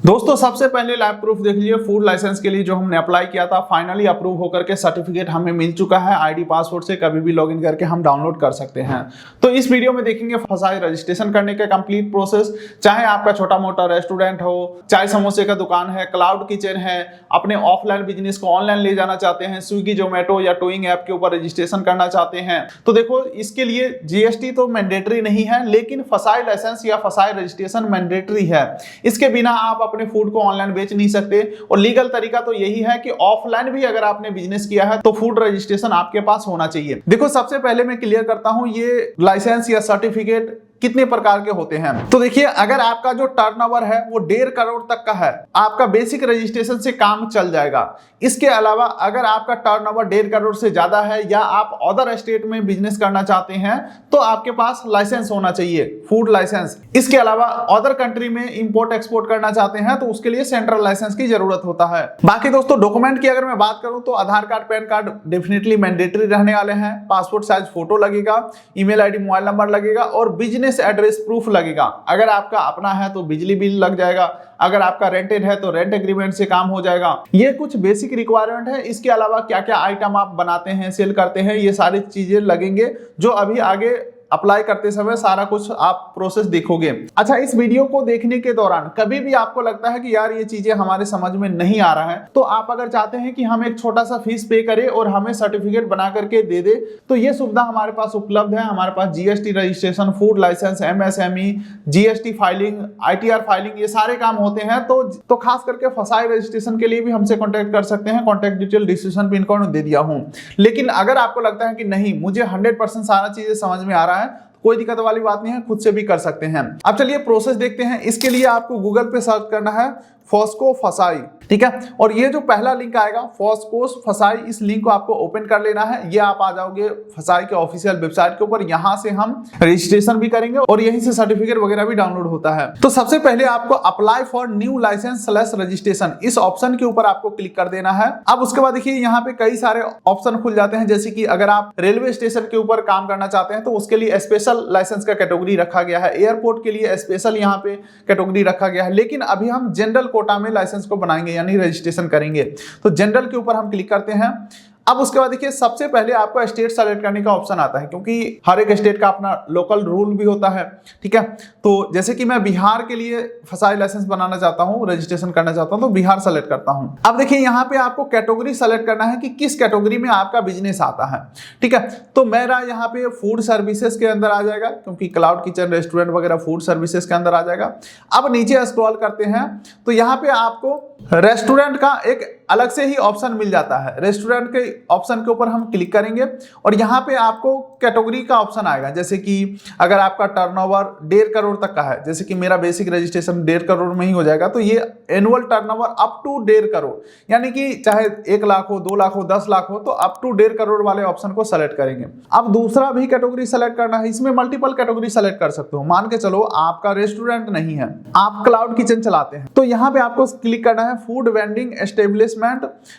दोस्तों सबसे पहले लाइव प्रूफ देख लीजिए। फूड लाइसेंस के लिए जो हमने अप्लाई किया था फाइनली अप्रूव होकर के सर्टिफिकेट हमें मिल चुका है। आईडी पासवर्ड से कभी भी लॉगिन करके हम डाउनलोड कर सकते हैं। तो इस वीडियो में देखेंगे फसाई रजिस्ट्रेशन करने का कंप्लीट प्रोसेस। चाहे आपका छोटा मोटा रेस्टोरेंट हो, चाहे समोसे का दुकान है, क्लाउड किचन है, अपने ऑफलाइन बिजनेस को ऑनलाइन ले जाना चाहते हैं, स्विगी जोमेटो या टोइंग ऐप के ऊपर रजिस्ट्रेशन करना चाहते हैं, तो देखो इसके लिए जीएसटी तो मैंडेटरी नहीं है, लेकिन फसाई लाइसेंस या फसाई रजिस्ट्रेशन मैंडेटरी है। इसके बिना आप अपने फूड को ऑनलाइन बेच नहीं सकते। और लीगल तरीका तो यही है कि ऑफलाइन भी अगर आपने बिजनेस किया है तो फूड रजिस्ट्रेशन आपके पास होना चाहिए। देखो सबसे पहले मैं क्लियर करता हूं ये लाइसेंस या सर्टिफिकेट कितने प्रकार के होते हैं। तो देखिए, अगर आपका जो टर्नओवर है वो 1.5 करोड़ तक का है, आपका बेसिक रजिस्ट्रेशन से काम चल जाएगा। इसके अलावा अगर आपका टर्नओवर 1.5 करोड़ से ज्यादा है या आप अदर स्टेट में बिजनेस करना चाहते हैं तो आपके पास लाइसेंस होना चाहिए, फूड लाइसेंस। इसके अलावा अदर कंट्री में इंपोर्ट एक्सपोर्ट करना चाहते हैं तो उसके लिए सेंट्रल लाइसेंस की जरूरत होता है। बाकी दोस्तों डॉक्यूमेंट की अगर मैं बात करूं तो Aadhaar card, PAN card definitely mandatory रहने वाले हैं। पासपोर्ट साइज फोटो लगेगा, ईमेल आईडी, मोबाइल नंबर लगेगा और बिजनेस एड्रेस प्रूफ लगेगा। अगर आपका अपना है तो बिजली बिल लग जाएगा, अगर आपका रेंटेड है तो रेंट एग्रीमेंट से काम हो जाएगा। ये कुछ बेसिक रिक्वायरमेंट है। इसके अलावा क्या क्या आइटम आप बनाते हैं, सेल करते हैं, ये सारी चीजें लगेंगे जो अभी आगे अप्लाई करते समय सारा कुछ आप प्रोसेस देखोगे। अच्छा, इस वीडियो को देखने के दौरान कभी भी आपको लगता है कि यार ये चीजें हमारे समझ में नहीं आ रहा है, तो आप अगर चाहते हैं कि हम एक छोटा सा फीस पे करें और हमें सर्टिफिकेट बना करके दे दे तो ये सुविधा हमारे पास उपलब्ध है। हमारे पास GST registration, food licence, MSME, GST filing, ITR filing, ये सारे काम होते हैं। तो खास करके फसाई रजिस्ट्रेशन के लिए भी हमसे कॉन्टेक्ट कर सकते हैं। Contact detail description pin code दे दिया हूं। लेकिन अगर आपको लगता है कि नहीं, मुझे 100% सारा चीजें समझ में आ रहा है, कोई दिक्कत वाली बात नहीं है, खुद से भी कर सकते हैं। अब चलिए प्रोसेस देखते हैं। इसके लिए आपको गूगल पे सर्च करना है फॉस्को फसाई, ठीक है। और ये जो पहला लिंक आएगा फॉस्को फसाई, इस लिंक को आपको ओपन कर लेना है। ये आप आ जाओगे फसाई के ऑफिशियल वेबसाइट के ऊपर। यहां से हम रजिस्ट्रेशन भी करेंगे और यहीं से सर्टिफिकेट वगैरह भी डाउनलोड होता है। तो सबसे पहले आपको apply for new licence / registration, इस ऑप्शन के ऊपर आपको क्लिक कर देना है। अब उसके बाद देखिए यहाँ पे कई सारे ऑप्शन खुल जाते हैं, जैसे कि अगर आप रेलवे स्टेशन के ऊपर काम करना चाहते हैं तो उसके लिए स्पेशल लाइसेंस का कैटेगरी रखा गया है। एयरपोर्ट के लिए स्पेशल यहाँ पे कैटेगरी रखा गया है। लेकिन अभी हम जनरल कोटा में लाइसेंस को बनाएंगे, यानी रजिस्ट्रेशन करेंगे। तो जनरल के ऊपर हम क्लिक करते हैं। अब उसके बाद देखिए सबसे पहले आपको स्टेट सेलेक्ट करने का ऑप्शन आता है, क्योंकि हर एक स्टेट का अपना लोकल रूल भी होता है, ठीक है। तो जैसे कि मैं बिहार के लिए फसाई लाइसेंस बनाना चाहता हूं, रजिस्ट्रेशन करना चाहता हूं, तो बिहार सेलेक्ट करता हूं। अब देखिए यहाँ पे आपको कैटेगरी सेलेक्ट करना है कि किस कैटेगरी में आपका बिजनेस आता है, ठीक है। तो मेरा यहाँ पे फूड सर्विसेज के अंदर आ जाएगा, क्योंकि क्लाउड किचन, रेस्टोरेंट वगैरह फूड सर्विसेज के अंदर आ जाएगा। अब नीचे स्क्रॉल करते हैं तो यहाँ पे आपको रेस्टोरेंट का एक अलग से ही ऑप्शन मिल जाता है। रेस्टोरेंट के ऑप्शन के ऊपर हम क्लिक करेंगे और यहाँ पे आपको कैटेगरी का ऑप्शन आएगा। जैसे कि अगर आपका टर्नओवर 1.5 करोड़ तक का है, जैसे कि मेरा बेसिक रजिस्ट्रेशन 1.5 करोड़ में ही हो जाएगा, तो ये annual turnover up to 1.5 crore, यानी कि चाहे 1 लाख हो, 2 लाख हो, 10 लाख हो, तो अप टू 1.5 करोड़ वाले ऑप्शन को सेलेक्ट करेंगे। अब दूसरा भी कैटेगरी सेलेक्ट करना है। इसमें मल्टीपल कैटेगरी सेलेक्ट कर सकते हो। मान के चलो आपका रेस्टोरेंट नहीं है, आप क्लाउड किचन चलाते हैं, तो यहाँ पे आपको क्लिक करना है फूड वेंडिंग एस्टेब्लिशमेंट,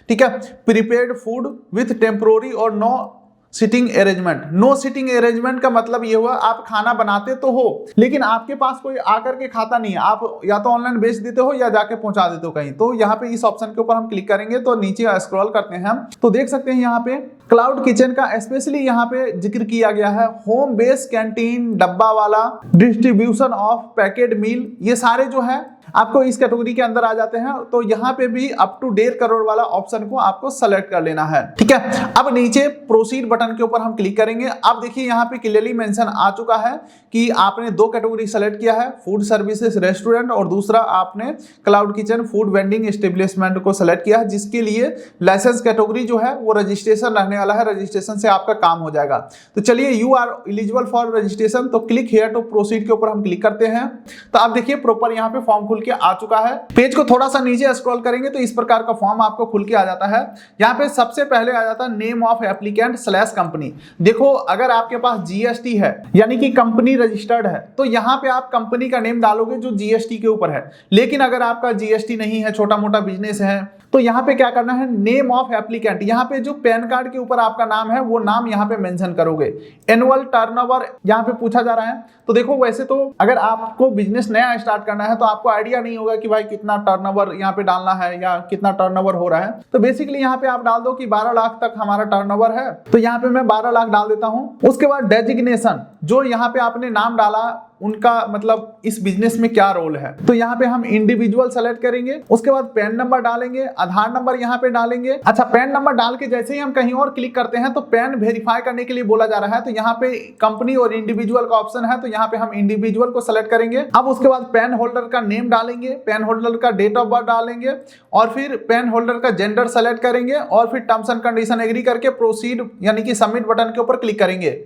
ठीक है। प्रीपेड फूड विथ टेम्पोररी और no seating arrangement. No seating arrangement का मतलब ये हुआ आप खाना बनाते तो हो लेकिन आपके पास कोई आकर के खाता नहीं है, आप या तो ऑनलाइन बेच देते हो या जाके पहुंचा देते हो कहीं। तो यहाँ पे इस ऑप्शन के ऊपर हम क्लिक करेंगे तो नीचे स्क्रॉल करते हैं हम तो देख सकते हैं यहाँ पे क्लाउड किचन का स्पेशली यहाँ पे जिक्र किया गया है। होम बेस कैंटीन, डब्बा वाला, डिस्ट्रीब्यूशन ऑफ पैकेट मील, ये सारे जो है आपको इस कैटेगरी के अंदर आ जाते हैं। तो यहाँ पे भी अप टू 1.5 करोड़ वाला ऑप्शन को आपको सेलेक्ट कर लेना है, ठीक है। अब नीचे प्रोसीड बटन के ऊपर हम क्लिक करेंगे। अब देखिए यहाँ पे क्लियरली मेंशन आ चुका है कि आपने 2 कैटेगरी सेलेक्ट किया है, फूड सर्विसेज रेस्टोरेंट, और दूसरा आपने cloud kitchen food vending establishment को सेलेक्ट किया है, जिसके लिए लाइसेंस कैटेगरी जो है वो रजिस्ट्रेशन रहने वाला है। रजिस्ट्रेशन से आपका काम हो जाएगा। तो चलिए you are eligible for registration, तो क्लिक हियर टू प्रोसीड के ऊपर हम क्लिक करते हैं। तो आप देखिए प्रॉपर यहाँ पे फॉर्म के आ चुका है। पेज को थोड़ा सा नीचे स्क्रॉल करेंगे तो इस प्रकार का फॉर्म आपको खुल के आ जाता है। यहाँ पे सबसे पहले आ जाता है नेम ऑफ एप्लीकेंट / कंपनी। देखो अगर आपके पास जीएसटी है यानी कि कंपनी रजिस्टर्ड है तो यहाँ पे आप कंपनी का नेम डालोगे जो जीएसटी के ऊपर है। लेकिन अगर आपका जीएसटी नहीं है, छोटा मोटा बिजनेस है, तो यहाँ पे क्या करना है, नेम ऑफ एप्लीकेंट, यहाँ पे जो पैन कार्ड के ऊपर आपका नाम है वो नाम यहाँ पे मेंशन करोगे। एनुअल टर्नओवर यहाँ पे पूछा जा रहा है। तो देखो वैसे तो अगर आपको बिजनेस नया स्टार्ट करना है तो आपको आइडिया नहीं होगा कि भाई कितना टर्नओवर यहाँ पे डालना है या कितना टर्नओवर हो रहा है। तो बेसिकली यहाँ पे आप डाल दो कि 12 लाख तक हमारा टर्नओवर है, तो यहाँ पे मैं 12 लाख डाल देता हूँ। उसके बाद डेजिग्नेशन, जो यहाँ पे आपने नाम डाला उनका मतलब इस बिजनेस में क्या रोल है, तो यहाँ पे हम इंडिविजुअल सेलेक्ट करेंगे। उसके बाद पैन नंबर डालेंगे, आधार नंबर यहाँ पे डालेंगे। अच्छा, पैन नंबर डाल के जैसे ही हम कहीं और क्लिक करते हैं तो पैन वेरीफाई करने के लिए बोला जा रहा है, तो यहाँ पे कंपनी और इंडिविजुअल का ऑप्शन है, तो यहाँ पे हम इंडिविजुअल को सेलेक्ट करेंगे। अब उसके बाद पैन होल्डर का नेम डालेंगे, पैन होल्डर का डेट ऑफ बर्थ डालेंगे और फिर पैन होल्डर का जेंडर सेलेक्ट करेंगे और फिर टर्म्स एंड कंडीशन एग्री करके प्रोसीड यानी कि सबमिट बटन के ऊपर क्लिक करेंगे।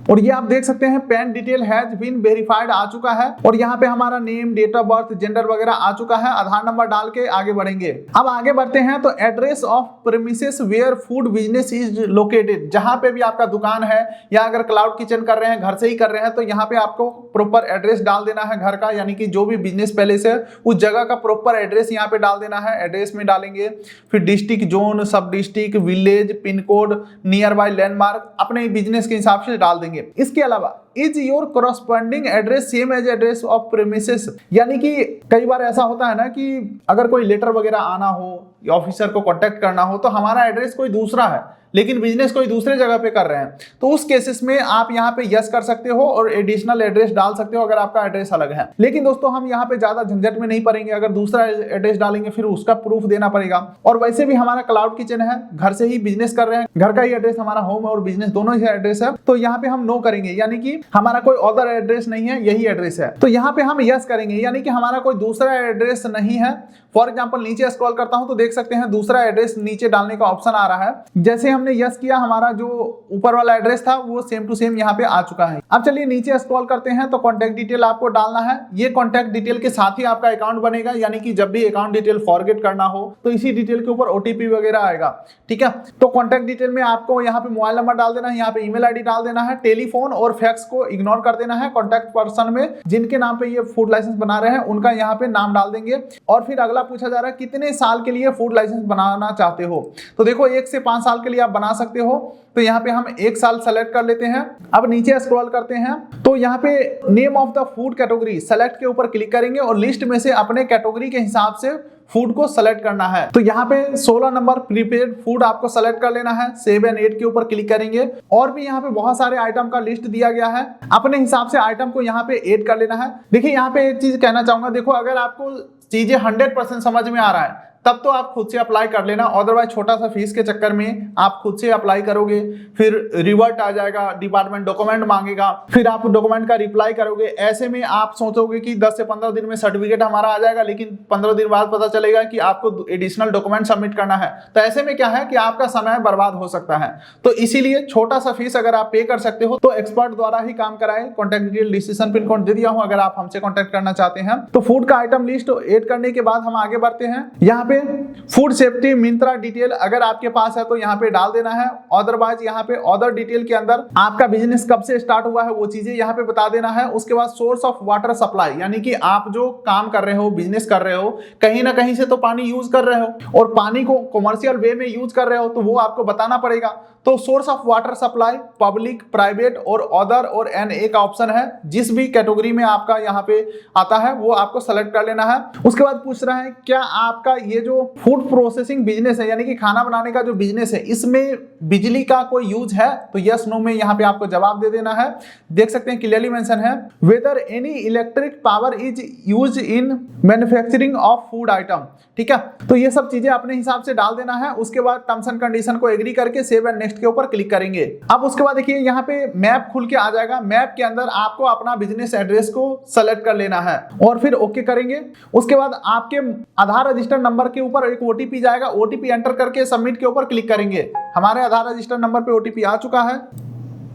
और ये आप देख सकते हैं PAN detail has been verified आ चुका है और यहाँ पे हमारा name, date of birth, gender वगैरह आ चुका है। आधार नंबर डाल के आगे बढ़ेंगे। अब आगे बढ़ते हैं तो address of premises where food business is located, जहां पे भी आपका दुकान है या अगर क्लाउड किचन कर रहे हैं, घर से ही कर रहे हैं, तो यहाँ पे आपको प्रॉपर एड्रेस डाल देना है घर का, यानी कि जो भी बिजनेस पहले से उस जगह का प्रॉपर एड्रेस यहाँ पे डाल देना है। एड्रेस में डालेंगे, फिर district, zone, sub district, village, pin code, nearby landmark अपने बिजनेस के हिसाब से डाल देंगे। इसके अलावा is your corresponding address same as address of premises, यानी कि कई बार ऐसा होता है ना कि अगर कोई लेटर वगैरह आना हो या ऑफिसर को कांटेक्ट करना हो तो हमारा एड्रेस कोई दूसरा है लेकिन बिजनेस कोई दूसरे जगह पे कर रहे हैं, तो उस केसेस में आप यहाँ पे यस कर सकते हो और एडिशनल एड्रेस डाल सकते हो अगर आपका एड्रेस अलग है। लेकिन दोस्तों हम यहाँ पे ज्यादा झंझट में नहीं पड़ेंगे, अगर दूसरा एड्रेस डालेंगे फिर उसका प्रूफ देना पड़ेगा। और वैसे भी हमारा क्लाउड किचन है, घर से ही बिजनेस कर रहे हैं, घर का ही एड्रेस हमारा होम और बिजनेस दोनों ही एड्रेस है, तो यहाँ पे हम नो करेंगे, यानी कि हमारा कोई अदर एड्रेस नहीं है, यही एड्रेस है। तो यहाँ पे हम यस करेंगे, यानी कि हमारा कोई दूसरा एड्रेस नहीं है। फॉर एग्जाम्पल नीचे स्क्रॉल करता हूं तो देख सकते हैं दूसरा एड्रेस नीचे डालने का ऑप्शन आ रहा है। जैसे हमने यस किया, हमारा जो ऊपर वाला एड्रेस था वो सेम टू सेम यहाँ पे आ चुका है। अब चलिए नीचे स्क्रॉल करते हैं तो कॉन्टैक्ट डिटेल आपको डालना है। ये कॉन्टैक्ट डिटेल के साथ ही आपका अकाउंट बनेगा, यानी कि जब भी अकाउंट डिटेल फॉरगेट करना हो तो इसी डिटेल के ऊपर ओटीपी वगैरह आएगा। ठीक है, तो कॉन्टैक्ट डिटेल में आपको यहाँ पे मोबाइल नंबर डाल देना है, यहाँ पे ईमेल आईडी डाल देना है, टेलीफोन और फैक्स को इग्नोर कर देना है। कॉन्टैक्ट पर्सन में जिनके नाम पे ये फूड लाइसेंस बना रहे हैं उनका यहाँ पे नाम डाल देंगे। और फिर अगला पूछा जा रहा है कितने साल के लिए फूड लाइसेंस बनाना चाहते हो, तो देखो 1 से 5 साल के लिए आप बना सकते हो, तो यहाँ पे हम 1 साल सेलेक्ट कर लेते हैं। अब नीचे स्क्रॉल करते हैं तो यहाँ पे name of the food category select के ऊपर क्लिक करेंगे और लिस्ट में से अपने कैटेगरी के हिसाब से फूड को सेलेक्ट करना है। तो यहाँ पे 16 नंबर प्रीपेड फूड आपको सेलेक्ट कर लेना है। 7 और 8 के ऊपर क्लिक करेंगे और भी यहाँ पे बहुत सारे आइटम का लिस्ट दिया गया है, अपने हिसाब से आइटम को यहाँ पे ऐड कर लेना है। देखिए यहाँ पे एक चीज कहना चाहूंगा, देखो अगर आपको चीजें 100% समझ में आ रहा है तब तो आप खुद से अप्लाई कर लेना, अदरवाइज छोटा सा फीस के चक्कर में आप खुद से अप्लाई करोगे फिर रिवर्ट आ जाएगा, डिपार्टमेंट डॉक्यूमेंट मांगेगा, फिर आप डॉक्यूमेंट का रिप्लाई करोगे। ऐसे में आप सोचोगे कि 10 से 15 दिन में सर्टिफिकेट हमारा आ जाएगा, लेकिन 15 दिन बाद पता चलेगा कि आपको एडिशनल डॉक्यूमेंट सबमिट करना है, तो ऐसे में क्या है कि आपका समय बर्बाद हो सकता है। तो इसीलिए छोटा सा फीस अगर आप पे कर सकते हो तो एक्सपर्ट द्वारा ही काम कराए। Contact detail, decision pin code दे दिया हूं अगर आप हमसे कॉन्टैक्ट करना चाहते हैं। तो फूड का आइटम लिस्ट ऐड करने के बाद हम आगे बढ़ते हैं। यहाँ पे फूड सेफ्टी मिंत्रा डिटेल अगर आपके पास है तो यहाँ पे डाल देना है, अदरवाइज यहाँ पे अदर डिटेल के अंदर आपका बिजनेस कब से स्टार्ट हुआ है वो चीजें यहाँ पे बता देना है। उसके बाद सोर्स ऑफ वाटर सप्लाई, यानी कि आप जो काम कर रहे हो, बिजनेस कर रहे हो, कहीं ना कहीं से तो पानी यूज कर रहे हो और पानी को कमर्शियल वे में यूज कर रहे हो तो वो आपको बताना पड़ेगा। तो source of water supply public, private और अदर और एनए का ऑप्शन है, जिस भी कैटेगरी में आपका यहाँ पे आता है वो आपको सेलेक्ट कर लेना है। उसके बाद पूछ रहा है क्या आपका ये जो फूड प्रोसेसिंग बिजनेस है, यानी कि खाना बनाने का जो बिजनेस है, इसमें बिजली का कोई यूज है, तो यस नो में यहाँ पे आपको जवाब दे देना है। देख सकते हैं क्लियरली मेंशन है whether any electric power is use in manufacturing of food item. ठीक है, तो ये सब चीजें अपने हिसाब से डाल देना है। उसके बाद टर्म्स एंड कंडीशन को एग्री करके सेव एंड नेक्स्ट के ऊपर क्लिक करेंगे। अब उसके बाद देखिए यहाँ पे मैप खुल के आ जाएगा। मैप के अंदर आपको अपना बिजनेस एड्रेस को सेलेक्ट कर लेना है और फिर ओके करेंगे। उसके बाद आपके आधार रजिस्टर नंबर के ऊपर एक ओटीपी जाएगा, ओटीपी एंटर करके सबमिट के ऊपर क्लिक करेंगे। हमारे आधार रजिस्टर नंबर पे ओटीपी आ चुका है।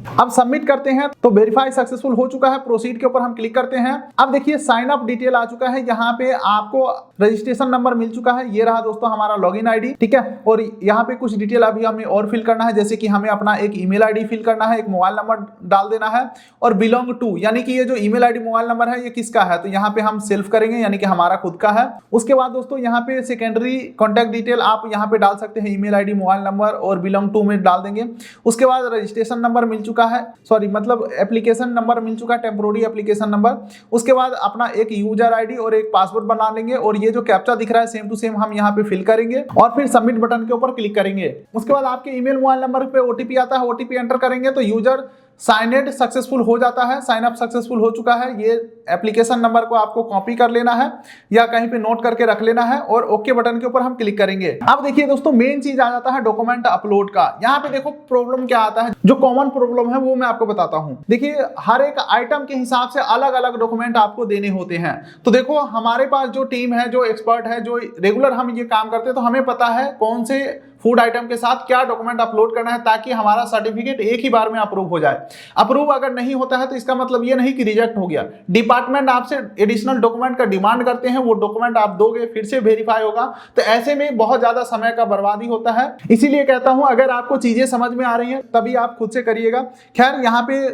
अब सबमिट करते हैं तो वेरीफाई सक्सेसफुल हो चुका है। प्रोसीड के ऊपर हम क्लिक करते हैं। अब देखिए साइन अप डिटेल आ चुका है। यहाँ पे आपको रजिस्ट्रेशन नंबर मिल चुका है। ये रहा दोस्तों हमारा लॉगिन आईडी, ठीक है। और यहाँ पे कुछ डिटेल अभी हमें और फिल करना है, जैसे कि हमें अपना एक ईमेल आईडी फिल करना है, एक मोबाइल नंबर डाल देना है और बिलोंग टू, यानी कि ये जो ईमेल आईडी मोबाइल नंबर है ये किसका है, तो यहाँ पे हम सेल्फ करेंगे, यानी कि हमारा खुद का है। उसके बाद दोस्तों यहाँ पे सेकेंडरी कॉन्टैक्ट डिटेल आप यहाँ पे डाल सकते हैं, ईमेल आईडी, मोबाइल नंबर और बिलोंग टू में डाल देंगे। उसके बाद रजिस्ट्रेशन नंबर मिल चुका है, सॉरी मतलब एप्लीकेशन नंबर मिल चुका है, टेम्पोररी एप्लीकेशन नंबर। उसके बाद अपना एक यूजर आईडी और एक पासवर्ड बना लेंगे और ये जो कैप्चा दिख रहा है सेम टू सेम हम यहाँ पे फिल करेंगे और फिर सबमिट बटन के ऊपर क्लिक करेंगे। उसके बाद आपके ईमेल मोबाइल नंबर पे ओटीपी आता है, ओटीपी एंटर करेंगे तो यूजर साइन इन सक्सेसफुल हो जाता है, साइन अप सक्सेसफुल हो चुका है। ये एप्लीकेशन नंबर को आपको कॉपी कर लेना है या कहीं पे नोट करके रख लेना है और ओके बटन के ऊपर हम क्लिक करेंगे। अब देखिए दोस्तों मेन चीज आ जाता है डॉक्यूमेंट अपलोड का। यहाँ पे देखो प्रॉब्लम क्या आता है, जो कॉमन प्रॉब्लम है वो मैं आपको बताता हूँ। देखिए हर एक आइटम के हिसाब से अलग अलग डॉक्यूमेंट आपको देने होते हैं। तो देखो हमारे पास जो टीम है, जो एक्सपर्ट है, जो रेगुलर हम ये काम करते हैं, तो हमें पता है कौन से फूड आइटम के साथ क्या डॉक्यूमेंट अपलोड करना है ताकि हमारा सर्टिफिकेट एक ही बार में अप्रूव हो जाए। अप्रूव अगर नहीं होता है तो इसका मतलब ये नहीं कि रिजेक्ट हो गया। डिपार्टमेंट आपसे एडिशनल डॉक्यूमेंट का डिमांड करते हैं, वो डॉक्यूमेंट आप दोगे, फिर से वेरीफाई होगा, तो ऐसे में बहुत ज्यादा समय का बर्बादी होता है। इसीलिए कहता हूं अगर आपको चीजें समझ में आ रही हैं तभी आप खुद से करिएगा। खैर यहाँ पे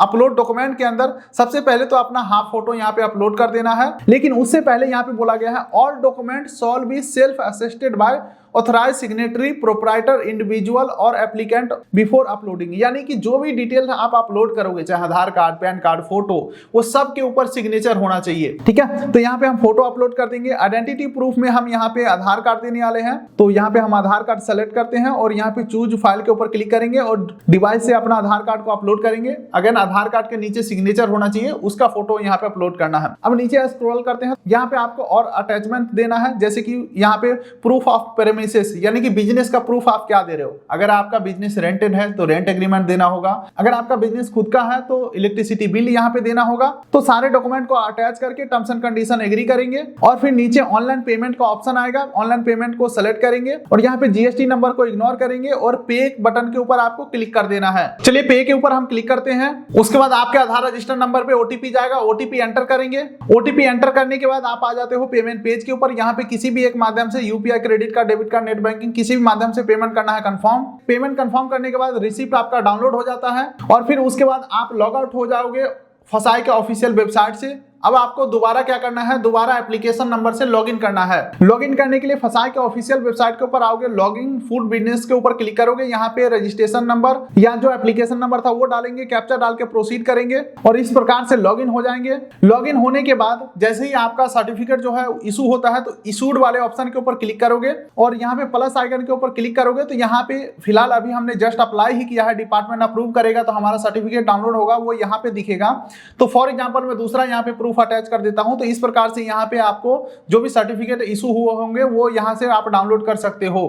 अपलोड डॉक्यूमेंट के अंदर सबसे पहले तो अपना हाफ फोटो यहाँ पे अपलोड कर देना है, लेकिन उससे पहले यहाँ पे बोला गया है all document shall be self assisted by authorise signatory proprietor individual और एप्लीकेंट बिफोर अपलोडिंग, यानी कि जो भी डिटेल आप अपलोड करोगे, चाहे Aadhaar card, PAN card, photo, वो सब के ऊपर सिग्नेचर होना चाहिए, ठीक है। तो यहाँ पे हम फोटो अपलोड कर देंगे। आइडेंटिटी प्रूफ में हम यहाँ पे आधार कार्ड देने वाले हैं, तो यहाँ पे हम आधार कार्ड सेलेक्ट करते हैं और यहाँ पे चूज फाइल के ऊपर क्लिक करेंगे और डिवाइस से अपना आधार कार्ड को अपलोड करेंगे। अगेन आधार कार्ड के नीचे सिग्नेचर होना चाहिए, उसका फोटो यहाँ पे अपलोड करना है। अब नीचे स्क्रॉल करते हैं, यहाँ पे आपको और अटैचमेंट देना है, जैसे कि यहाँ पे प्रूफ ऑफ प्रेमिसेस, यानी कि बिजनेस का प्रूफ आप क्या दे रहे हो। अगर आपका बिजनेस रेंटेड है तो रेंट एग्रीमेंट देना होगा, अगर आपका बिजनेस खुद का है तो इलेक्ट्रिसिटी बिल यहाँ पे देना होगा। तो सारे डॉक्यूमेंट को अटैच करके टर्म्स एंड कंडीशन एग्री करेंगे और फिर नीचे ऑनलाइन पेमेंट का ऑप्शन आएगा, ऑनलाइन पेमेंट को सेलेक्ट करेंगे और यहाँ पे जीएसटी नंबर को इग्नोर करेंगे और पे बटन के ऊपर आपको क्लिक कर देना है। चलिए पे के ऊपर हम क्लिक करते हैं। उसके बाद आपके आधार रजिस्टर नंबर पे ओटीपी जाएगा, ओटीपी एंटर करेंगे। ओटीपी एंटर करने के बाद आप आ जाते हो पेमेंट पेज के ऊपर। यहाँ पे किसी भी एक माध्यम से UPI, credit card, debit card, net banking, किसी भी माध्यम से पेमेंट करना है कंफर्म। पेमेंट कंफर्म करने के बाद रिसिप्ट आपका डाउनलोड हो जाता है और फिर उसके बाद आप लॉग आउट हो जाओगे फसाई के ऑफिशियल वेबसाइट से। अब आपको दोबारा क्या करना है, दोबारा एप्लीकेशन नंबर से लॉगिन करना है। लॉगिन करने के लिए फसाई के ऑफिशियल वेबसाइट के ऊपर आओगे, लॉगिन फूड बिजनेस के ऊपर क्लिक करोगे। यहाँ पे रजिस्ट्रेशन नंबर या जो एप्लीकेशन नंबर था वो डालेंगे, कैप्चा डाल के प्रोसीड करेंगे और इस प्रकार से लॉगिन हो जाएंगे। लॉगिन होने के बाद जैसे ही आपका सर्टिफिकेट जो है इशू होता है तो इशूड वाले ऑप्शन के ऊपर क्लिक करोगे और यहाँ पे प्लस आइकन के ऊपर क्लिक करोगे तो यहाँ पे फिलहाल अभी हमने जस्ट अप्लाई ही किया है, डिपार्टमेंट अप्रूव करेगा तो हमारा सर्टिफिकेट डाउनलोड होगा, वो यहाँ पे दिखेगा। तो फॉर एग्जाम्पल मैं दूसरा यहाँ पे प्रूफ अटैच कर देता हूं, तो इस प्रकार से यहाँ पे आपको जो भी सर्टिफिकेट इशू हुए होंगे वो यहाँ से आप डाउनलोड कर सकते हो।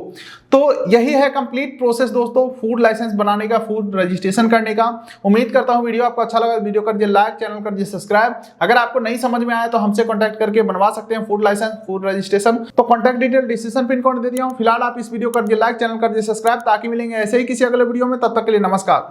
तो यही है कंप्लीट प्रोसेस दोस्तों फूड लाइसेंस बनाने का, फूड रजिस्ट्रेशन करने का। उम्मीद करता हूं वीडियो आपको अच्छा लगा। वीडियो कर दिए लाइक, चैनल कर दिए सब्सक्राइब। अगर आपको नहीं समझ में आया तो हमसे कॉन्टैक्ट करके बनवा सकते हैं फूड लाइसेंस, फूड रजिस्ट्रेशन। तो contact detail description pin code दे दिया हूं। फिलहाल आप इस वीडियो कर दिए लाइक, चैनल कर दिए सब्सक्राइब, ताकि मिलेंगे ऐसे ही किसी अगले वीडियो में। तब तक के लिए नमस्कार।